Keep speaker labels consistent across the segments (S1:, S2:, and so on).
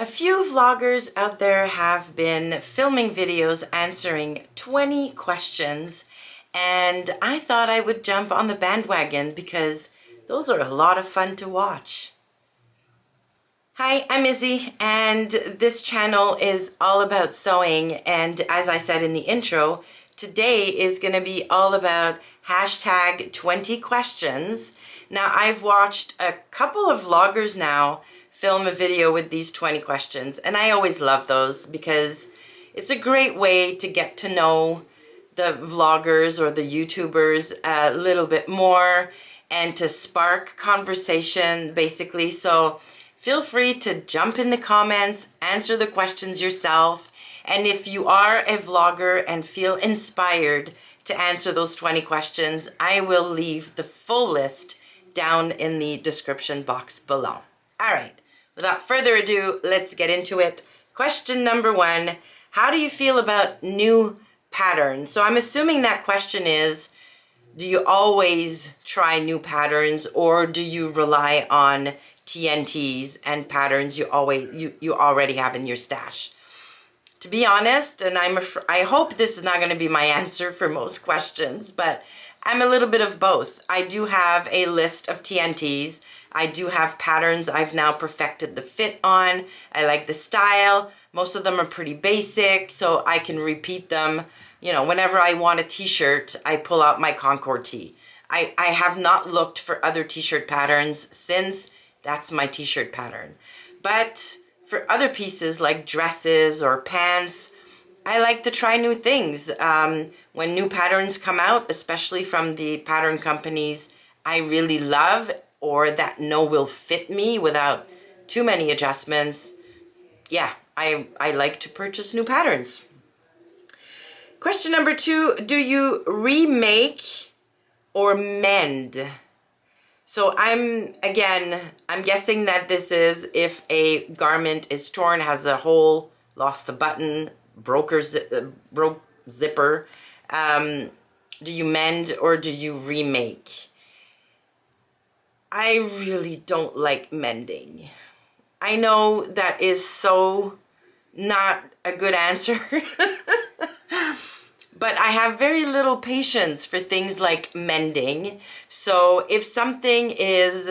S1: A few vloggers out there have been filming videos answering 20 questions, and I thought I would jump on the bandwagon because those are a lot of fun to watch. Hi, I'm Izzy, and this channel is all about sewing, and as I said in the intro, today is going to be all about hashtag 20 questions. Now, I've watched a couple of vloggers now film a video with these 20 questions, and I always love those because it's a great way to get to know the vloggers or the YouTubers a little bit more and to spark conversation, basically. So feel free to jump in the comments, answer the questions yourself, and if you are a vlogger and feel inspired to answer those 20 questions, I will leave the full list down in the description box below. All right, without further ado, let's get into it. Question number 1, how do you feel about new patterns? So I'm assuming that question is, do you always try new patterns, or do you rely on TNTs and patterns you already have in your stash? To be honest, and I hope this is not going to be my answer for most questions, but I'm a little bit of both. I do have a list of TNTs. I do have patterns I've now perfected the fit on. I like the style. Most of them are pretty basic, so I can repeat them. You know, whenever I want a t-shirt, I pull out my Concord tee. I have not looked for other t-shirt patterns since that's my t-shirt pattern. But for other pieces like dresses or pants, I like to try new things. When new patterns come out, especially from the pattern companies I really love or that know will fit me without too many adjustments, yeah, I like to purchase new patterns. Question number 2, do you remake or mend? So I'm guessing that this is if a garment is torn, has a hole, lost a button, broke zipper. Do you mend or do you remake? I really don't like mending. I know that is so not a good answer, but I have very little patience for things like mending. So if something is,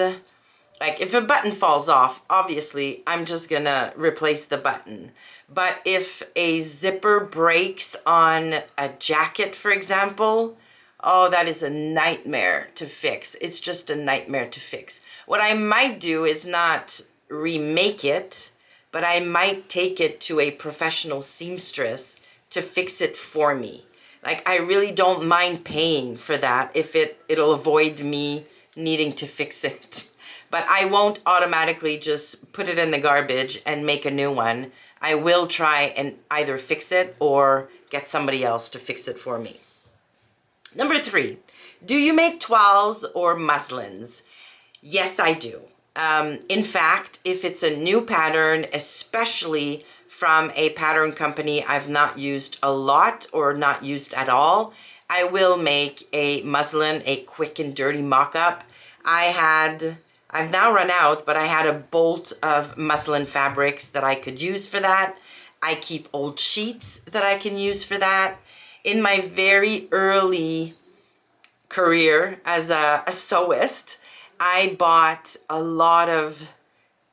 S1: like if a button falls off, obviously I'm just gonna replace the button. But if a zipper breaks on a jacket, for example, oh, that is a nightmare to fix. It's just a nightmare to fix. What I might do is not remake it, but I might take it to a professional seamstress to fix it for me. Like, I really don't mind paying for that if it'll avoid me needing to fix it. But I won't automatically just put it in the garbage and make a new one. I will try and either fix it or get somebody else to fix it for me. Number 3, do you make toiles or muslins? Yes, I do. In fact, if it's a new pattern, especially from a pattern company I've not used a lot or not used at all, I will make a muslin, a quick and dirty mock-up. I've now run out, but I had a bolt of muslin fabrics that I could use for that. I keep old sheets that I can use for that. In my very early career as a sewist, I bought a lot of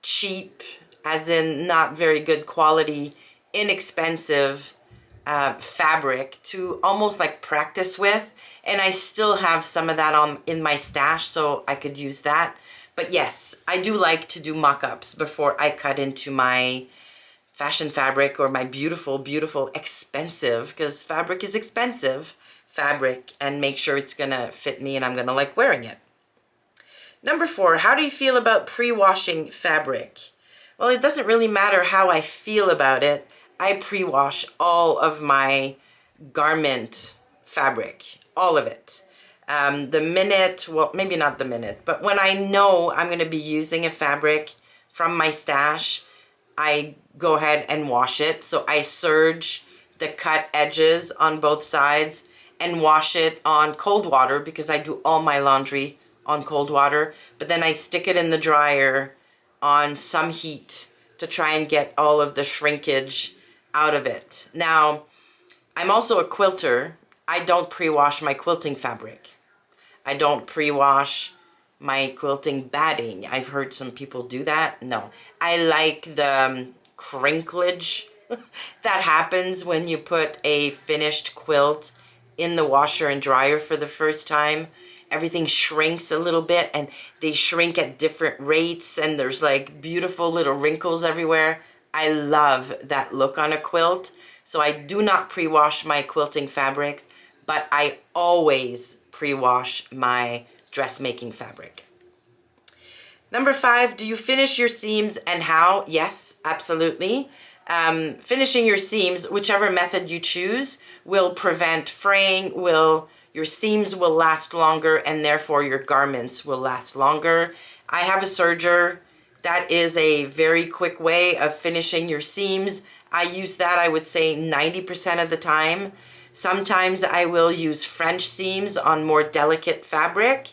S1: cheap, as in not very good quality, inexpensive fabric to almost like practice with, and I still have some of that in my stash, so I could use that. But yes, I do like to do mock-ups before I cut into my fashion fabric or my beautiful, beautiful, expensive, because fabric is expensive, fabric, and make sure it's gonna fit me and I'm gonna like wearing it. Number 4, how do you feel about pre-washing fabric? Well, it doesn't really matter how I feel about it. I pre-wash all of my garment fabric, all of it. The minute, well, maybe not the minute, but when I know I'm gonna be using a fabric from my stash, I go ahead and wash it. So I serge the cut edges on both sides and wash it on cold water because I do all my laundry on cold water. But then I stick it in the dryer on some heat to try and get all of the shrinkage out of it. Now, I'm also a quilter. I don't pre-wash my quilting fabric. I don't pre-wash my quilting batting. I've heard some people do that. No, I like the crinklage that happens when you put a finished quilt in the washer and dryer for the first time. Everything shrinks a little bit, and they shrink at different rates, and there's like beautiful little wrinkles everywhere. I love that look on a quilt. So I do not pre-wash my quilting fabrics, but I always pre-wash my dressmaking fabric. Number 5, do you finish your seams and how? Yes, absolutely. Finishing your seams, whichever method you choose, will prevent fraying, your seams will last longer, and therefore your garments will last longer. I have a serger. That is a very quick way of finishing your seams. I use that, I would say, 90% of the time. Sometimes I will use French seams on more delicate fabric.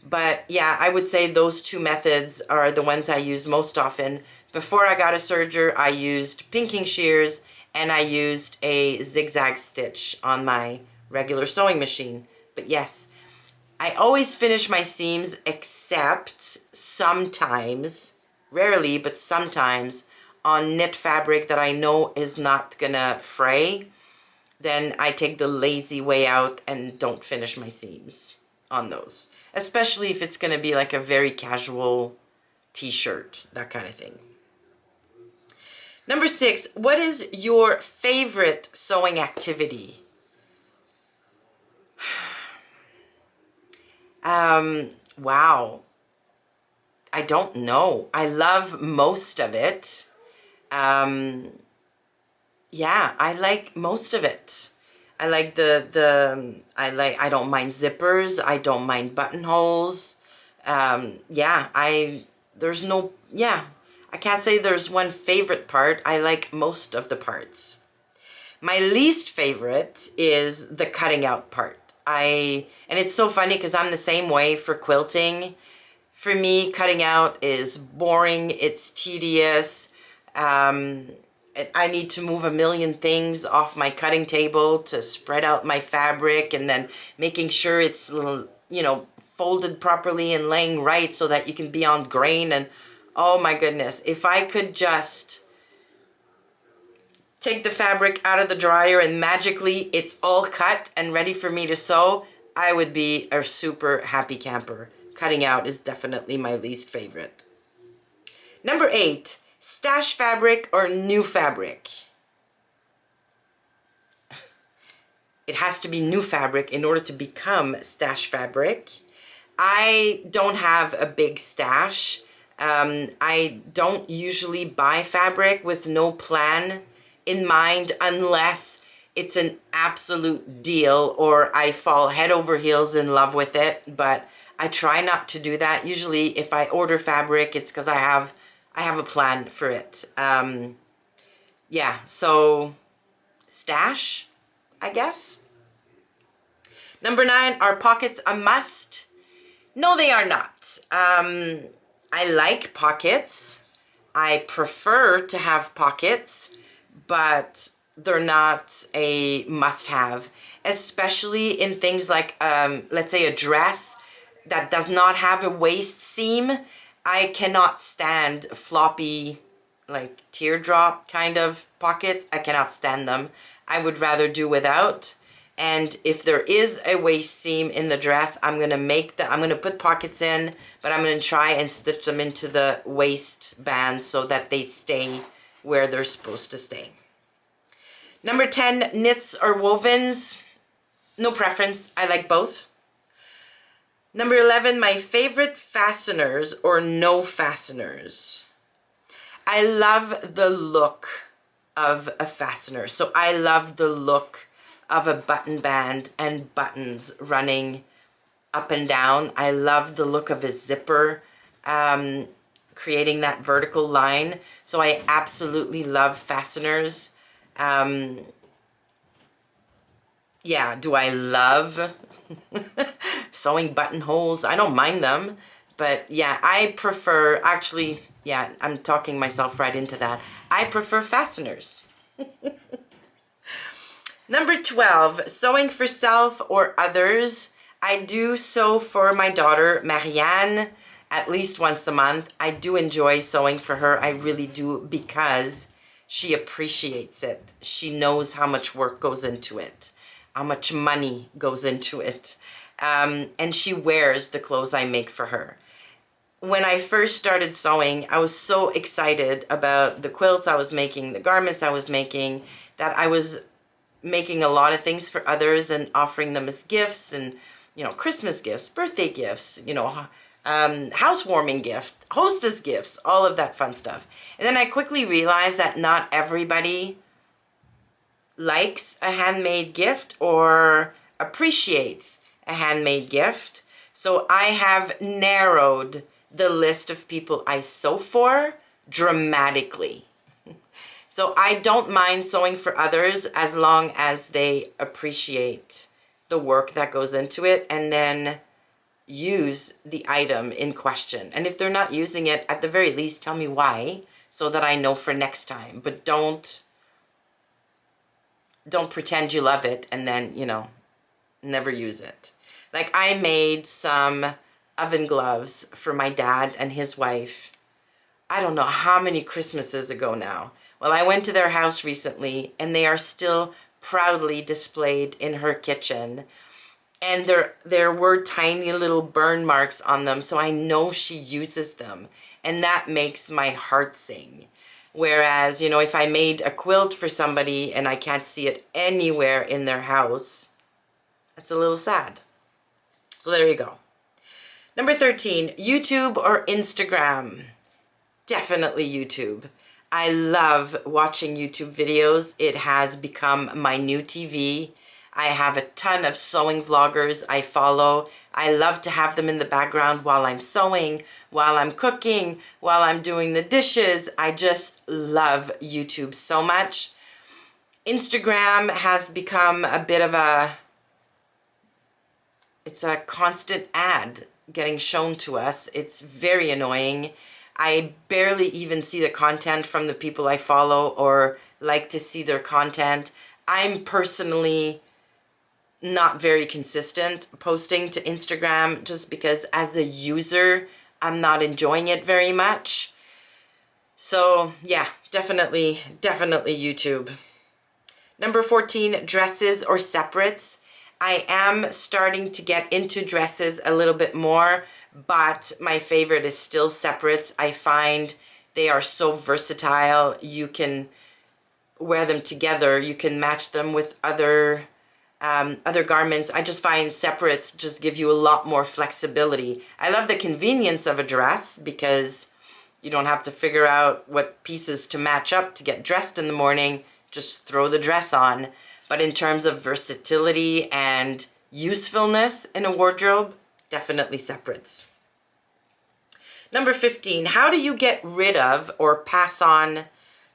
S1: But yeah, I would say those two methods are the ones I use most often. Before I got a serger, I used pinking shears and I used a zigzag stitch on my regular sewing machine. But yes, I always finish my seams except sometimes, rarely, but sometimes, on knit fabric that I know is not gonna fray. Then I take the lazy way out and don't finish my seams on those. Especially if it's gonna be like a very casual t-shirt, that kind of thing. Number 6, what is your favorite sewing activity? Wow. I don't know. I love most of it. Yeah, I like most of it. I like I don't mind zippers. I don't mind buttonholes. Yeah, I can't say there's one favorite part. I like most of the parts. My least favorite is the cutting out part. And it's so funny because I'm the same way for quilting. For me, cutting out is boring, it's tedious. I need to move a million things off my cutting table to spread out my fabric, and then making sure it's, folded properly and laying right so that you can be on grain. And oh my goodness, if I could just take the fabric out of the dryer and magically it's all cut and ready for me to sew, I would be a super happy camper. Cutting out is definitely my least favorite. Number 8, stash fabric or new fabric? It has to be new fabric in order to become stash fabric. I don't have a big stash. I don't usually buy fabric with no plan in mind unless it's an absolute deal or I fall head over heels in love with it, but I try not to do that. Usually if I order fabric, it's because I have a plan for it. Yeah, so stash, I guess. Number 9, are pockets a must? No, they are not. I like pockets. I prefer to have pockets, but they're not a must-have, especially in things like, let's say a dress that does not have a waist seam. I cannot stand floppy, like teardrop kind of pockets. I cannot stand them. I would rather do without. And if there is a waist seam in the dress, I'm gonna put pockets in, but I'm gonna try and stitch them into the waistband so that they stay where they're supposed to stay. Number 10, knits or wovens? No preference, I like both. Number 11, my favorite fasteners or no fasteners? I love the look of a fastener. So I love the look of a button band and buttons running up and down. I love the look of a zipper creating that vertical line. So I absolutely love fasteners. Yeah, do I love sewing buttonholes? I don't mind them, but yeah, I prefer, actually, Yeah, I'm talking myself right into that. I prefer fasteners. Number 12, sewing for self or others. I do sew for my daughter, Marianne, at least once a month. I do enjoy sewing for her. I really do, because she appreciates it. She knows how much work goes into it, how much money goes into it. And she wears the clothes I make for her. When I first started sewing, I was so excited about the quilts I was making, the garments I was making, that I was making a lot of things for others and offering them as gifts, and, you know, Christmas gifts, birthday gifts, you know, housewarming gift, hostess gifts, all of that fun stuff. And then I quickly realized that not everybody likes a handmade gift or appreciates a handmade gift. So I have narrowed the list of people I sew for dramatically. So I don't mind sewing for others as long as they appreciate the work that goes into it and then use the item in question. And if they're not using it, at the very least, tell me why, so that I know for next time. But don't pretend you love it and then, you know, never use it. Like, I made some oven gloves for my dad and his wife. I don't know how many Christmases ago now. Well, I went to their house recently and they are still proudly displayed in her kitchen. And there were tiny little burn marks on them, so I know she uses them. And that makes my heart sing. Whereas, you know, if I made a quilt for somebody and I can't see it anywhere in their house, that's a little sad. So there you go. Number 13, YouTube or Instagram? Definitely YouTube. I love watching YouTube videos. It has become my new TV. I have a ton of sewing vloggers I follow. I love to have them in the background while I'm sewing, while I'm cooking, while I'm doing the dishes. I just love YouTube so much. Instagram has become a bit of it's a constant ad getting shown to us. It's very annoying. I barely even see the content from the people I follow or like to see their content. I'm personally not very consistent posting to Instagram just because as a user, I'm not enjoying it very much. So yeah, definitely YouTube. Number 14, dresses or separates. I am starting to get into dresses a little bit more, but my favorite is still separates. I find they are so versatile. You can wear them together. You can match them with other garments. I just find separates just give you a lot more flexibility. I love the convenience of a dress because you don't have to figure out what pieces to match up to get dressed in the morning. Just throw the dress on. But in terms of versatility and usefulness in a wardrobe, definitely separates. Number 15, how do you get rid of or pass on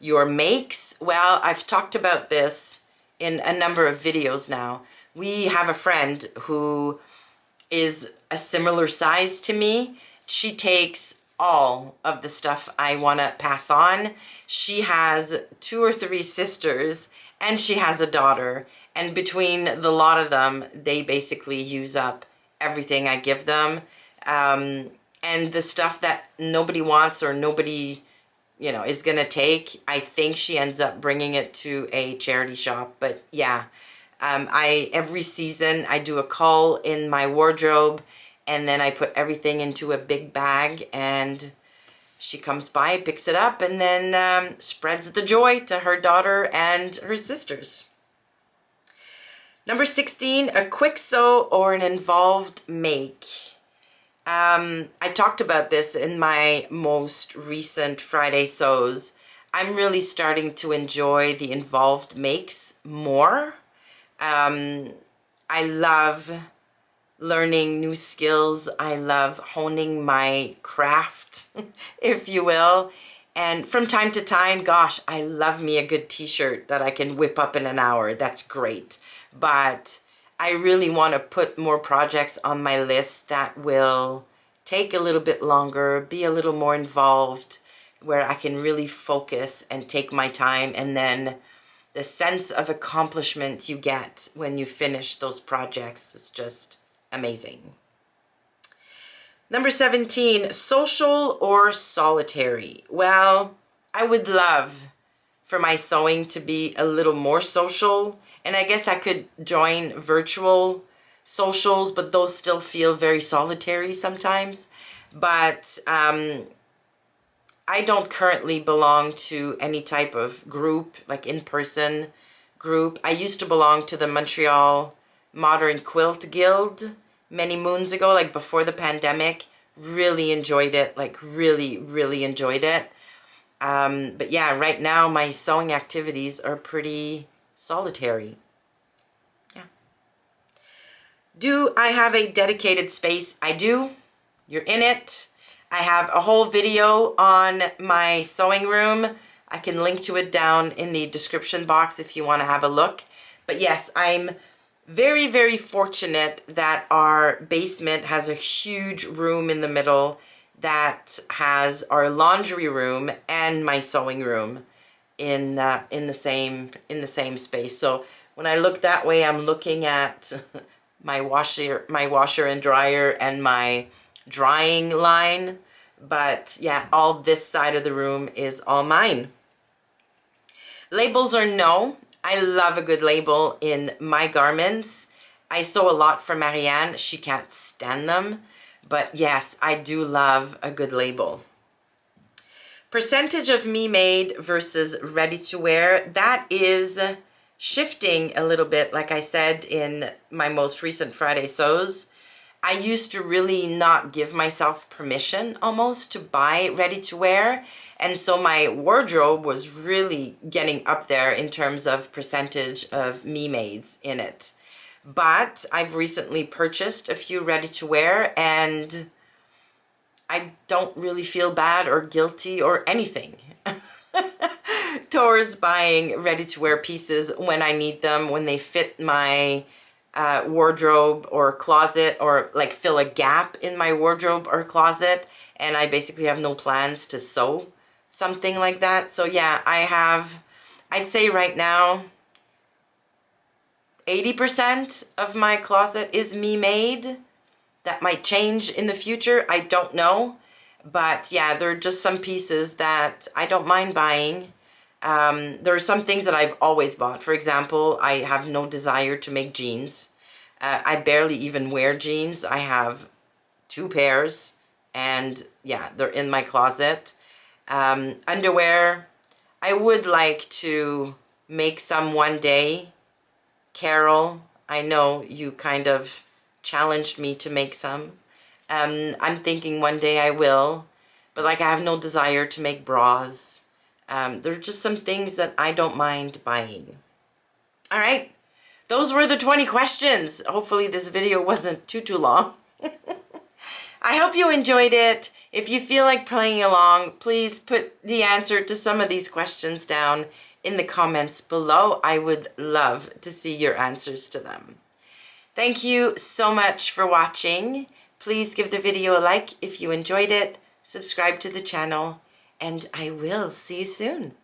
S1: your makes? Well, I've talked about this in a number of videos now. We have a friend who is a similar size to me. She takes all of the stuff I want to pass on. She has 2 or 3 sisters and she has a daughter. And between the lot of them, they basically use up everything I give them. And the stuff that nobody wants or nobody, you know, is gonna take, I think she ends up bringing it to a charity shop. But yeah, every season I do a cull in my wardrobe and then I put everything into a big bag and she comes by, picks it up, and then spreads the joy to her daughter and her sisters. Number 16, a quick sew or an involved make. I talked about this in my most recent Friday sews. I'm really starting to enjoy the involved makes more. I love learning new skills. I love honing my craft, if you will. And from time to time, gosh, I love me a good t-shirt that I can whip up in an hour. That's great. But I really want to put more projects on my list that will take a little bit longer, be a little more involved, where I can really focus and take my time, and then the sense of accomplishment you get when you finish those projects is just amazing. Number 17, social or solitary? Well, I would love for my sewing to be a little more social, and I guess I could join virtual socials, but those still feel very solitary sometimes. But I don't currently belong to any type of group, like in-person group. I used to belong to the Montreal Modern Quilt Guild many moons ago, like before the pandemic. Really enjoyed it, like really enjoyed it. But yeah, right now my sewing activities are pretty solitary. Yeah. Do I have a dedicated space? I do. You're in it. I have a whole video on my sewing room. I can link to it down in the description box if you want to have a look. But yes, I'm very fortunate that our basement has a huge room in the middle that has our laundry room and my sewing room in the same space. So when I look that way, I'm looking at my washer and dryer and my drying line. But yeah, all this side of the room is all mine. Labels or no, I love a good label in my garments. I sew a lot for Marianne. She can't stand them. But yes, I do love a good label. Percentage of me made versus ready to wear. That is shifting a little bit, like I said in my most recent Friday Sews. I used to really not give myself permission almost to buy ready to wear. And so my wardrobe was really getting up there in terms of percentage of me mades in it. But I've recently purchased a few ready to wear, and I don't really feel bad or guilty or anything towards buying ready to wear pieces when I need them, when they fit my wardrobe or closet, or like fill a gap in my wardrobe or closet, and I basically have no plans to sew something like that. So yeah, I'd say right now 80% of my closet is me made. That might change in the future, I don't know. But yeah, there are just some pieces that I don't mind buying. There are some things that I've always bought. For example, I have no desire to make jeans. I barely even wear jeans. I have 2 pairs, and yeah, they're in my closet. Underwear, I would like to make some one day. Carol, I know you kind of challenged me to make some. I'm thinking one day I will, but like I have no desire to make bras. There are just some things that I don't mind buying. All right, those were the 20 questions. Hopefully this video wasn't too long. I hope you enjoyed it. If you feel like playing along, please put the answer to some of these questions down in the comments below. I would love to see your answers to them. Thank you so much for watching. Please give the video a like if you enjoyed it, subscribe to the channel, and I will see you soon.